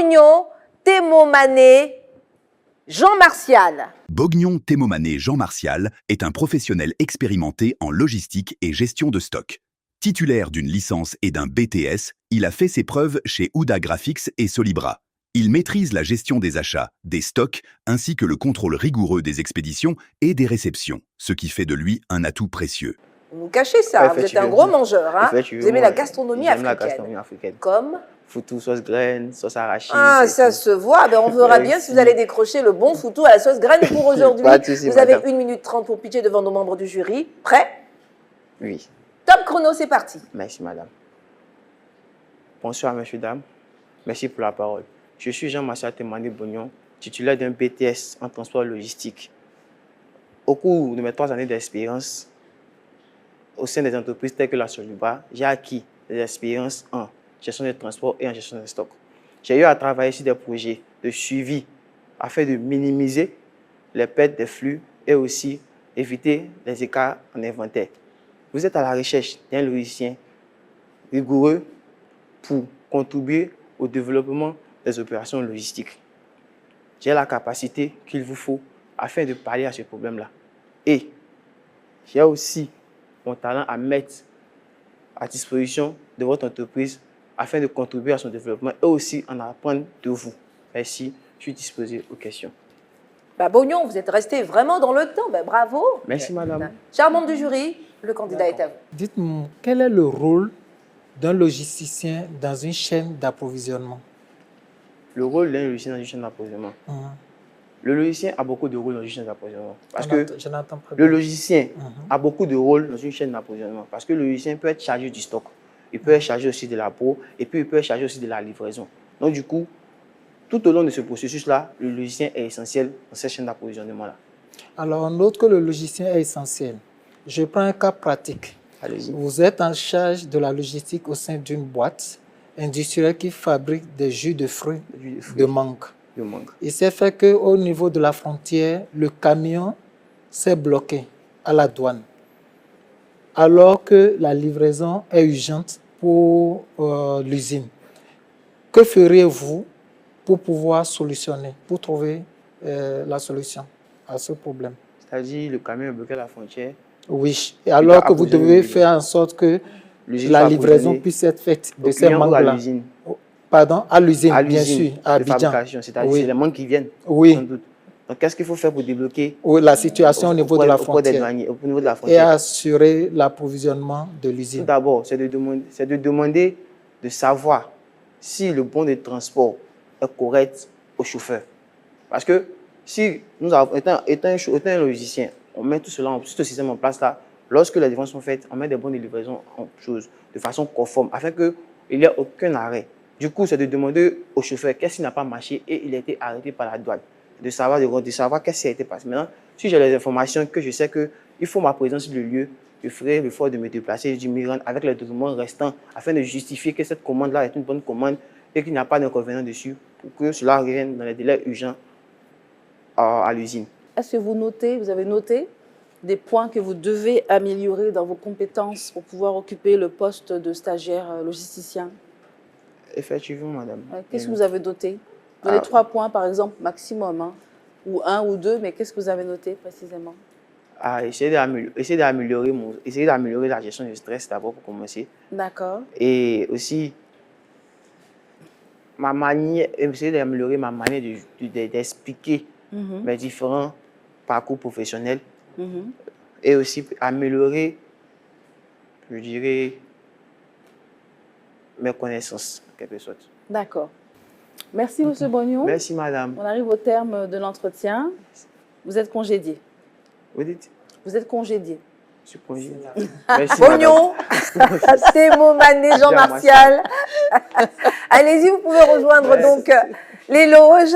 Bognon Témomané Jean Martial. Bognon Témomané Jean Martial est un professionnel expérimenté en logistique et gestion de stock. Titulaire d'une licence et d'un BTS, il a fait ses preuves chez Ouda Graphics et Solibra. Il maîtrise la gestion des achats, des stocks, ainsi que le contrôle rigoureux des expéditions et des réceptions, ce qui fait de lui un atout précieux. Vous cachez ça, vous êtes un gros mangeur. Hein, vous aimez la gastronomie africaine. La gastronomie africaine. Comme foutou, sauce graine, sauce arachide. Ah, ça se voit. Ben, on verra bien si vous allez décrocher le bon foutou à la sauce graine pour aujourd'hui. Vous avez 1 minute 30 pour pitcher devant nos membres du jury. Prêt? Oui. Top chrono, c'est parti. Merci, madame. Bonsoir, messieurs, dames. Merci pour la parole. Je suis Jean Martial Témomané Bognon, titulaire d'un BTS en transport logistique. Au cours de mes 3 années d'expérience au sein des entreprises telles que la Solibra, j'ai acquis des expériences en gestion des transports et en gestion des stocks. J'ai eu à travailler sur des projets de suivi afin de minimiser les pertes des flux et aussi éviter les écarts en inventaire. Vous êtes à la recherche d'un logicien rigoureux pour contribuer au développement des opérations logistiques. J'ai la capacité qu'il vous faut afin de pallier à ce problème-là. Et j'ai aussi mon talent à mettre à disposition de votre entreprise afin de contribuer à son développement et aussi en apprendre de vous. Merci, je suis disposé aux questions. Bah, Bognon, vous êtes resté vraiment dans le temps. Bah, bravo. Merci, madame. Chers membres du jury, le candidat est à vous. Dites-moi, quel est le rôle d'un logisticien dans une chaîne d'approvisionnement? Le rôle d'un logicien dans une chaîne d'approvisionnement. Le logicien a beaucoup de rôles dans une chaîne d'approvisionnement. Parce que le logicien a beaucoup de rôles dans une chaîne d'approvisionnement. Parce que le logicien peut être chargé du stock, il peut être chargé aussi de la pro, et puis il peut être chargé aussi de la livraison. Donc du coup, tout au long de ce processus-là, le logicien est essentiel dans cette chaîne d'approvisionnement-là. Alors, on note que le logicien est essentiel. Je prends un cas pratique. Vous êtes en charge de la logistique au sein d'une boîte industrielle qui fabrique des jus de fruits de mangue. Il s'est fait qu'au niveau de la frontière, le camion s'est bloqué à la douane, alors que la livraison est urgente pour l'usine. Que feriez-vous pour pouvoir solutionner, pour trouver la solution à ce problème? C'est-à-dire le camion est bloqué à la frontière. Oui, et alors que vous devez faire en sorte que la livraison puisse être faite de ces mangues-là. Pardon, à l'usine, bien sûr, à Abidjan. C'est-à-dire c'est les mangues qui viennent. Oui. Sans doute. Donc, qu'est-ce qu'il faut faire pour débloquer la situation au niveau de la frontière et assurer l'approvisionnement de l'usine? Tout d'abord, c'est de demander de savoir si le bon de transport est correct au chauffeur. Parce que si nous avons, étant un logicien, on met tout cela, tout ce système en place là, lorsque les livraisons sont faites, on met des bons de livraison en chose, de façon conforme, afin qu'il n'y ait aucun arrêt. Du coup, c'est de demander au chauffeur qu'est-ce qui n'a pas marché et il a été arrêté par la douane. De savoir qu'est-ce qui a été passé. Maintenant, si j'ai les informations que je sais qu'il faut ma présence sur le lieu, je ferai l'effort de me déplacer du Miran avec les documents restants afin de justifier que cette commande-là est une bonne commande et qu'il n'y a pas d'inconvénient dessus pour que cela revienne dans les délais urgents à l'usine. Est-ce que vous avez noté des points que vous devez améliorer dans vos compétences pour pouvoir occuper le poste de stagiaire logisticien? Effectivement, madame. Qu'est-ce que vous avez noté? Donnez 3 points, par exemple, maximum, hein, ou 1 ou 2, mais qu'est-ce que vous avez noté précisément? Essayer d'améliorer la gestion du stress d'abord pour commencer. D'accord. Et aussi, essayer d'améliorer ma manière d'expliquer mes différents parcours professionnels. Et aussi améliorer, je dirais, mes connaissances, en quelque sorte. D'accord. Merci, M. Bognon. Merci, madame. On arrive au terme de l'entretien. Vous êtes congédié. Vous dites? Vous êtes congédié. Je suis congédié. Merci, Bognon, Témomané Jean Martial. Allez-y, vous pouvez rejoindre donc les loges.